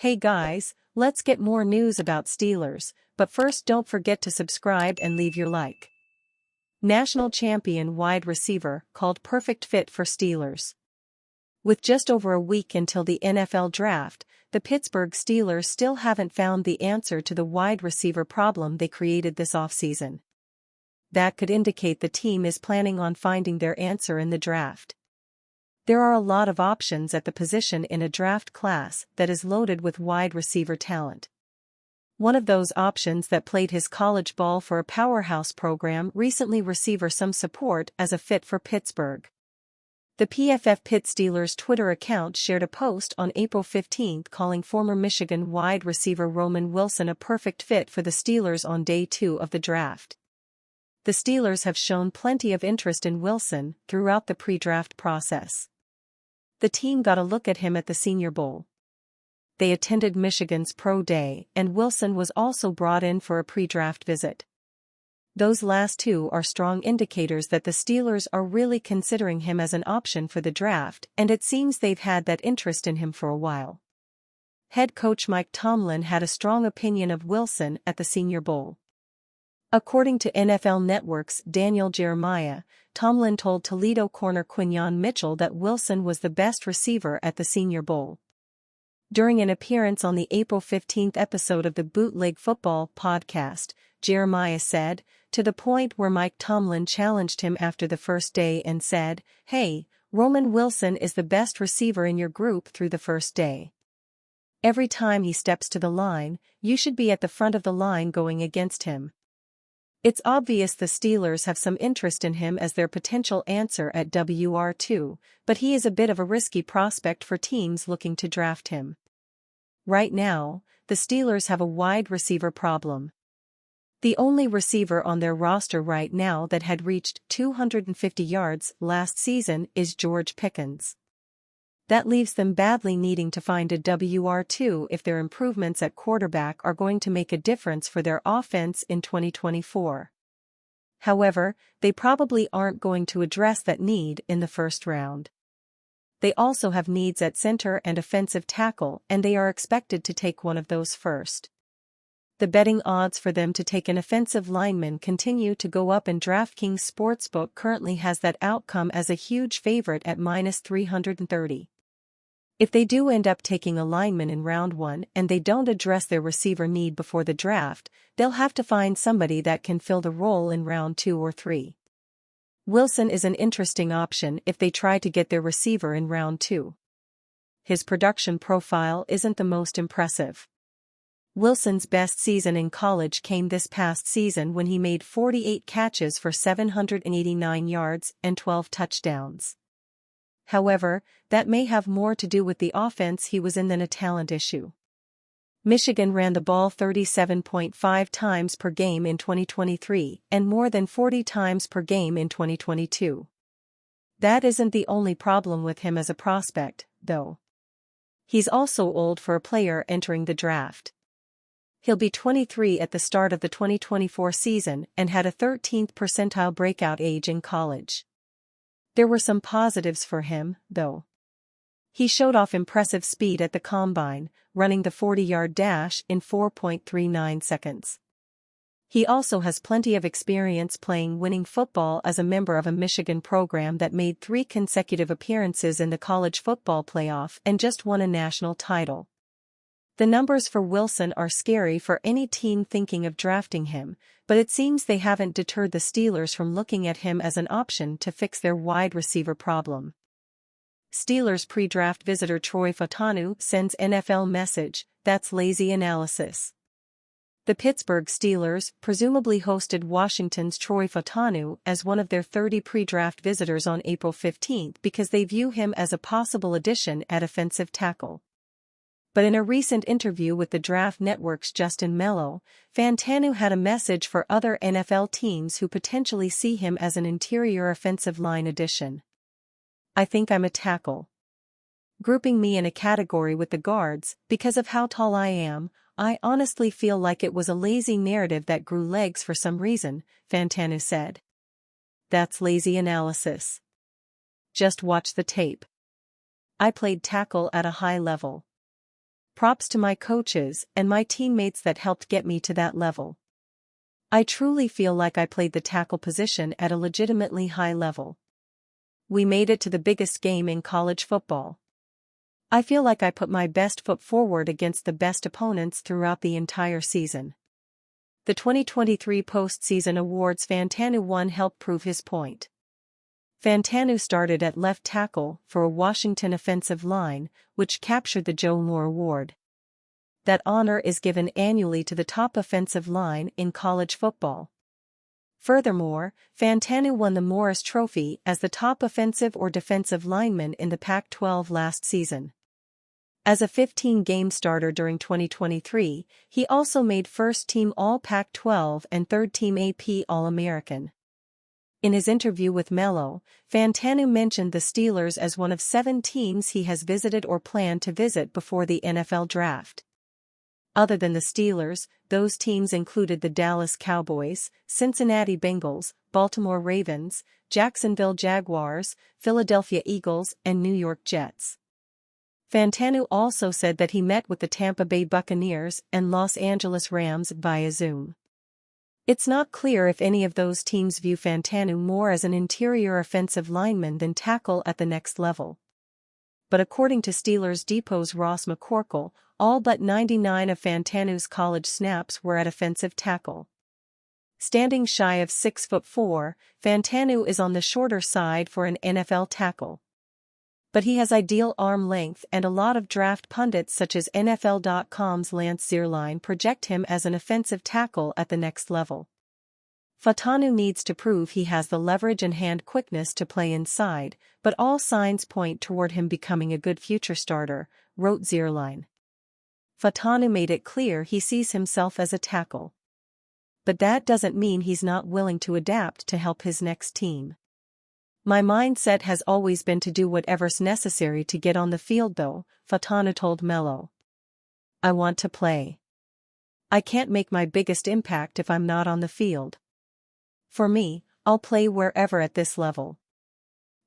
Hey guys, let's get more news about Steelers, but first don't forget to subscribe and leave your like. National champion wide receiver called perfect fit for Steelers. With just over a week until the NFL draft, the Pittsburgh Steelers still haven't found the answer to the wide receiver problem they created this offseason. That could indicate the team is planning on finding their answer in the draft. There are a lot of options at the position in a draft class that is loaded with wide receiver talent. One of those options that played his college ball for a powerhouse program recently received some support as a fit for Pittsburgh. The PFF Pitt Steelers Twitter account shared a post on April 15 calling former Michigan wide receiver Roman Wilson a perfect fit for the Steelers on day 2 of the draft. The Steelers have shown plenty of interest in Wilson throughout the pre-draft process. The team got a look at him at the Senior Bowl. They attended Michigan's Pro Day, and Wilson was also brought in for a pre-draft visit. Those last two are strong indicators that the Steelers are really considering him as an option for the draft, and it seems they've had that interest in him for a while. Head coach Mike Tomlin had a strong opinion of Wilson at the Senior Bowl. According to NFL Network's Daniel Jeremiah, Tomlin told Toledo corner Quinyon Mitchell that Wilson was the best receiver at the Senior Bowl. During an appearance on the April 15 episode of the Bootleg Football podcast, Jeremiah said, to the point where Mike Tomlin challenged him after the first day and said, "Hey, Roman Wilson is the best receiver in your group through the first day. Every time he steps to the line, you should be at the front of the line going against him." It's obvious the Steelers have some interest in him as their potential answer at WR2, but he is a bit of a risky prospect for teams looking to draft him. Right now, the Steelers have a wide receiver problem. The only receiver on their roster right now that had reached 250 yards last season is George Pickens. That leaves them badly needing to find a WR2 if their improvements at quarterback are going to make a difference for their offense in 2024. However, they probably aren't going to address that need in the first round. They also have needs at center and offensive tackle, and they are expected to take one of those first. The betting odds for them to take an offensive lineman continue to go up, and DraftKings Sportsbook currently has that outcome as a huge favorite at -330. If they do end up taking a lineman in round 1 and they don't address their receiver need before the draft, they'll have to find somebody that can fill the role in round 2 or 3. Wilson is an interesting option if they try to get their receiver in round 2. His production profile isn't the most impressive. Wilson's best season in college came this past season when he made 48 catches for 789 yards and 12 touchdowns. However, that may have more to do with the offense he was in than a talent issue. Michigan ran the ball 37.5 times per game in 2023 and more than 40 times per game in 2022. That isn't the only problem with him as a prospect, though. He's also old for a player entering the draft. He'll be 23 at the start of the 2024 season and had a 13th percentile breakout age in college. There were some positives for him, though. He showed off impressive speed at the combine, running the 40-yard dash in 4.39 seconds. He also has plenty of experience playing winning football as a member of a Michigan program that made 3 consecutive appearances in the college football playoff and just won a national title. The numbers for Wilson are scary for any team thinking of drafting him, but it seems they haven't deterred the Steelers from looking at him as an option to fix their wide receiver problem. Steelers pre-draft visitor Troy Fautanu sends NFL message, "That's lazy analysis." The Pittsburgh Steelers presumably hosted Washington's Troy Fautanu as one of their 30 pre-draft visitors on April 15 because they view him as a possible addition at offensive tackle. But in a recent interview with the Draft Network's Justin Mello, Fautanu had a message for other NFL teams who potentially see him as an interior offensive line addition. "I think I'm a tackle. Grouping me in a category with the guards, because of how tall I am, I honestly feel like it was a lazy narrative that grew legs for some reason," Fautanu said. "That's lazy analysis. Just watch the tape. I played tackle at a high level. Props to my coaches and my teammates that helped get me to that level. I truly feel like I played the tackle position at a legitimately high level. We made it to the biggest game in college football. I feel like I put my best foot forward against the best opponents throughout the entire season. The 2023 postseason awards Fantanu won helped prove his point. Fantanu started at left tackle for a Washington offensive line, which captured the Joe Moore Award. That honor is given annually to the top offensive line in college football. Furthermore, Fantanu won the Morris Trophy as the top offensive or defensive lineman in the Pac-12 last season. As a 15-game starter during 2023, he also made first-team All-Pac-12 and third-team AP All-American. In his interview with Mello, Fantanu mentioned the Steelers as one of 7 teams he has visited or planned to visit before the NFL draft. Other than the Steelers, those teams included the Dallas Cowboys, Cincinnati Bengals, Baltimore Ravens, Jacksonville Jaguars, Philadelphia Eagles, and New York Jets. Fantanu also said that he met with the Tampa Bay Buccaneers and Los Angeles Rams via Zoom. It's not clear if any of those teams view Fantanu more as an interior offensive lineman than tackle at the next level. But according to Steelers Depot's Ross McCorkle, all but 99 of Fantanu's college snaps were at offensive tackle. Standing shy of 6'4", Fantanu is on the shorter side for an NFL tackle. But he has ideal arm length, and a lot of draft pundits such as NFL.com's Lance Zierlein project him as an offensive tackle at the next level. Fantanu needs to prove he has the leverage and hand quickness to play inside, but all signs point toward him becoming a good future starter, wrote Zierlein. Fantanu made it clear he sees himself as a tackle. But that doesn't mean he's not willing to adapt to help his next team. My mindset has always been to do whatever's necessary to get on the field though, Fantanu told Mello. I want to play. I can't make my biggest impact if I'm not on the field. For me, I'll play wherever at this level.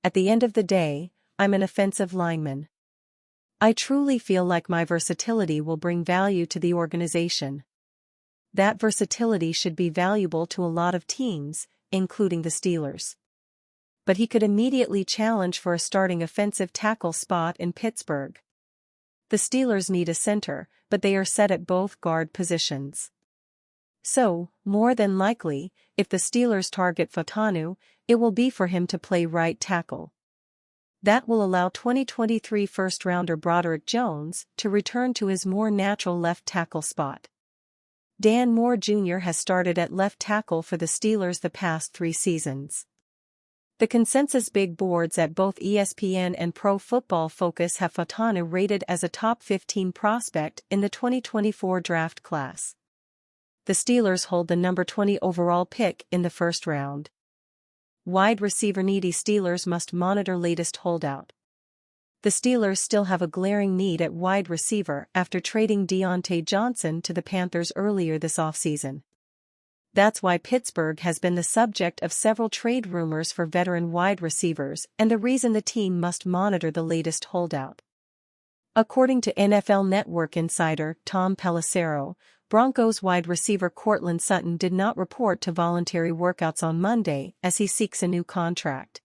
At the end of the day, I'm an offensive lineman. I truly feel like my versatility will bring value to the organization. That versatility should be valuable to a lot of teams, including the Steelers. But he could immediately challenge for a starting offensive tackle spot in Pittsburgh. The Steelers need a center, but they are set at both guard positions. So, more than likely, if the Steelers target Fantanu, it will be for him to play right tackle. That will allow 2023 first-rounder Broderick Jones to return to his more natural left tackle spot. Dan Moore Jr. has started at left tackle for the Steelers the past 3 seasons. The consensus big boards at both ESPN and Pro Football Focus have Fantanu rated as a top 15 prospect in the 2024 draft class. The Steelers hold the number 20 overall pick in the first round. Wide receiver needy Steelers must monitor latest holdout. The Steelers still have a glaring need at wide receiver after trading Deontay Johnson to the Panthers earlier this offseason. That's why Pittsburgh has been the subject of several trade rumors for veteran wide receivers and the reason the team must monitor the latest holdout. According to NFL Network insider Tom Pelissero, Broncos wide receiver Courtland Sutton did not report to voluntary workouts on Monday as he seeks a new contract.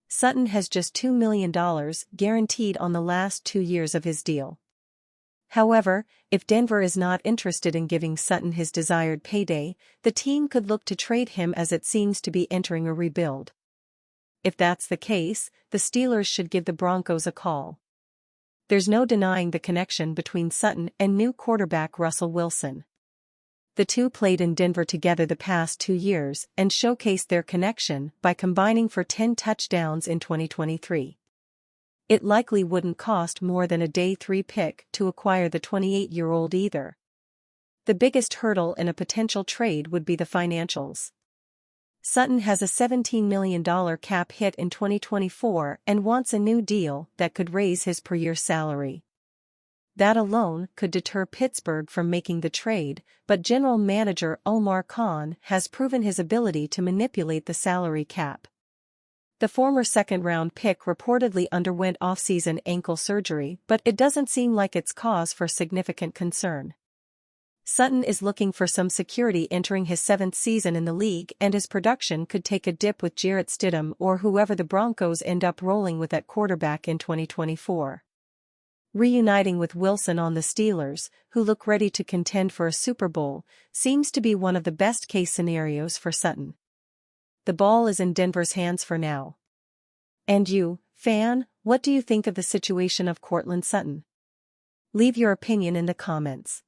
Sutton has just $2 million guaranteed on the last 2 years of his deal. However, if Denver is not interested in giving Sutton his desired payday, the team could look to trade him as it seems to be entering a rebuild. If that's the case, the Steelers should give the Broncos a call. There's no denying the connection between Sutton and new quarterback Russell Wilson. The two played in Denver together the past 2 years and showcased their connection by combining for 10 touchdowns in 2023. It likely wouldn't cost more than a day 3 pick to acquire the 28-year-old either. The biggest hurdle in a potential trade would be the financials. Sutton has a $17 million cap hit in 2024 and wants a new deal that could raise his per-year salary. That alone could deter Pittsburgh from making the trade, but general manager Omar Khan has proven his ability to manipulate the salary cap. The former second-round pick reportedly underwent off-season ankle surgery, but it doesn't seem like it's cause for significant concern. Sutton is looking for some security entering his 7th season in the league, and his production could take a dip with Jarrett Stidham or whoever the Broncos end up rolling with at quarterback in 2024. Reuniting with Wilson on the Steelers, who look ready to contend for a Super Bowl, seems to be one of the best-case scenarios for Sutton. The ball is in Denver's hands for now. And you, fan, what do you think of the situation of Courtland Sutton? Leave your opinion in the comments.